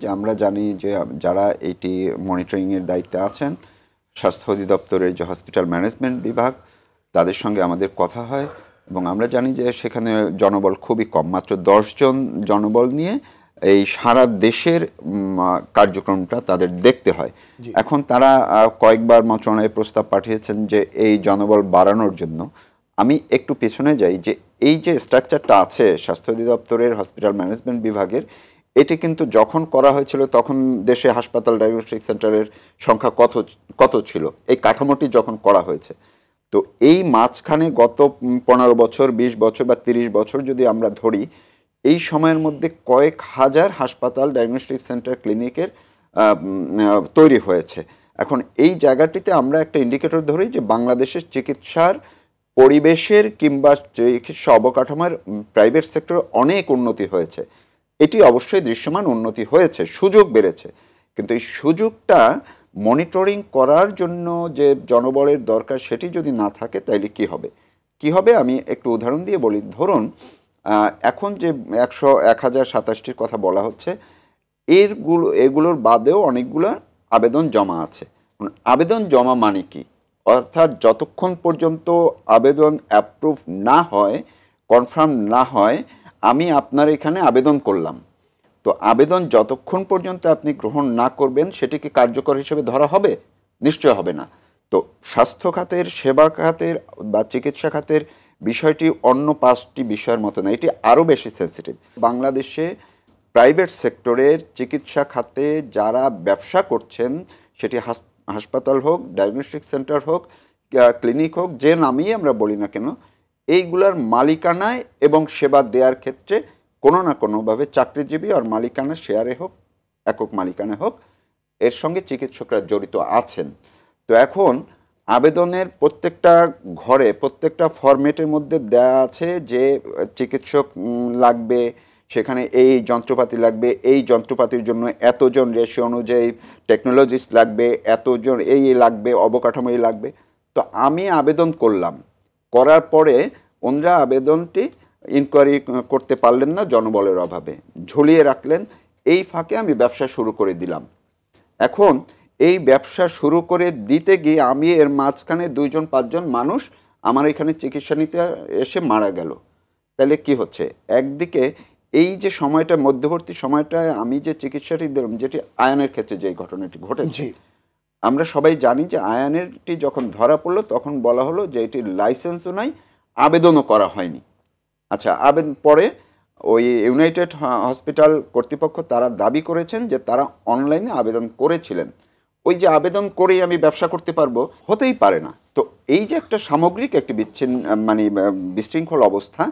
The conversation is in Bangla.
যে আমরা জানি যে যারা এইটি মনিটরিংয়ের দায়িত্বে আছেন, স্বাস্থ্য অধিদপ্তরের যে হসপিটাল ম্যানেজমেন্ট বিভাগ, তাদের সঙ্গে আমাদের কথা হয় এবং আমরা জানি যে সেখানে জনবল খুবই কম, মাত্র 10 জন জনবল নিয়ে এই সারা দেশের কার্যক্রমটা তাদের দেখতে হয়। এখন তারা কয়েকবার মন্ত্রণালয়ে প্রস্তাব পাঠিয়েছেন যে এই জনবল বাড়ানোর জন্য। আমি একটু পেছনে যাই যে এই যে স্ট্রাকচারটা আছে স্বাস্থ্য অধিদপ্তরের হসপিটাল ম্যানেজমেন্ট বিভাগের, এটি কিন্তু যখন করা হয়েছিল তখন দেশে হাসপাতাল ডায়াগনস্টিক সেন্টারের সংখ্যা কত ছিল, এই কাঠামোটি যখন করা হয়েছে। তো এই মাঝখানে গত 15 বছর, 20 বছর বা 30 বছর যদি আমরা ধরি, এই সময়ের মধ্যে কয়েক হাজার হাসপাতাল ডায়াগনস্টিক সেন্টার ক্লিনিকের তৈরি হয়েছে। এখন এই জায়গাটিতে আমরা একটা ইন্ডিকেটর ধরি যে বাংলাদেশের চিকিৎসার পরিবেশের কিংবা চিকিৎসা অবকাঠামোর প্রাইভেট সেক্টরে অনেক উন্নতি হয়েছে। এটি অবশ্যই দৃশ্যমান উন্নতি হয়েছে, সুযোগ বেড়েছে, কিন্তু এই সুযোগটা মনিটরিং করার জন্য যে জনবলের দরকার সেটি যদি না থাকে তাইলে কি হবে আমি একটু উদাহরণ দিয়ে বলি। ধরুন এখন যে 1027টির কথা বলা হচ্ছে, এগুলোর বাদেও অনেকগুলো আবেদন জমা আছে। আবেদন জমা মানে কি? অর্থাৎ যতক্ষণ পর্যন্ত আবেদন অ্যাপ্রুভ না হয়, কনফার্ম না হয়, আমি আপনার এখানে আবেদন করলাম, তো আবেদন যতক্ষণ পর্যন্ত আপনি গ্রহণ না করবেন সেটিকে কার্যকর হিসেবে ধরা হবে? নিশ্চয় হবে না। তো স্বাস্থ্য খাতের, সেবা খাতের বা চিকিৎসা খাতের বিষয়টি অন্য 5টি বিষয়ের মতো না, এটি আরও বেশি সেন্সিটিভ। বাংলাদেশে প্রাইভেট সেক্টরের চিকিৎসা খাতে যারা ব্যবসা করছেন, সেটি হাসপাতাল হোক, ডায়াগনস্টিক সেন্টার হোক, ক্লিনিক হোক, যে নামেই আমরা বলি না কেন, এইগুলার মালিকানায় এবং সেবা দেওয়ার ক্ষেত্রে কোনো না কোনোভাবে চাকরিজীবী আর মালিকানা শেয়ারে হোক, একক মালিকানা হোক, এর সঙ্গে চিকিৎসকরা জড়িত আছেন। তো এখন আবেদনের প্রত্যেকটা ঘরে, প্রত্যেকটা ফরম্যাটের মধ্যে দেয়া আছে যে চিকিৎসক লাগবে, সেখানে এই যন্ত্রপাতি লাগবে, এই যন্ত্রপাতির জন্য এতজন রেশিও অনুযায়ী টেকনোলজিস্ট লাগবে, এতজন এই লাগবে, অবকাঠামো এই লাগবে। তো আমি আবেদন করলাম, করার পরে ওনারা আবেদনটি ইনকোয়ারি করতে পারলেন না জনবলের অভাবে, ঝুলিয়ে রাখলেন। এই ফাঁকে আমি ব্যবসা শুরু করে দিলাম। এখন এই ব্যবসা শুরু করে দিতে গিয়ে আমি এর মাঝখানে 2-5 জন মানুষ আমার এখানে চিকিৎসা নিতে এসে মারা গেল। তাহলে কি হচ্ছে? একদিকে এই যে সময়টা, মধ্যবর্তী সময়টায় আমি যে চিকিৎসাটি দিলাম, যেটি আয়ানের ক্ষেত্রে যে ঘটনাটি ঘটেছে, আমরা সবাই জানি যে আয়ানেরটি যখন ধরা পড়লো তখন বলা হলো যে এটির লাইসেন্সও নাই, আবেদনও করা হয়নি। আচ্ছা, পরে ওই ইউনাইটেড হসপিটাল কর্তৃপক্ষ তারা দাবি করেছেন যে তারা অনলাইনে আবেদন করেছিলেন। ওই যে আবেদন করেই আমি ব্যবসা করতে পারবো, হতেই পারে না। তো এই যে একটা সামগ্রিক একটি বিশৃঙ্খল অবস্থা,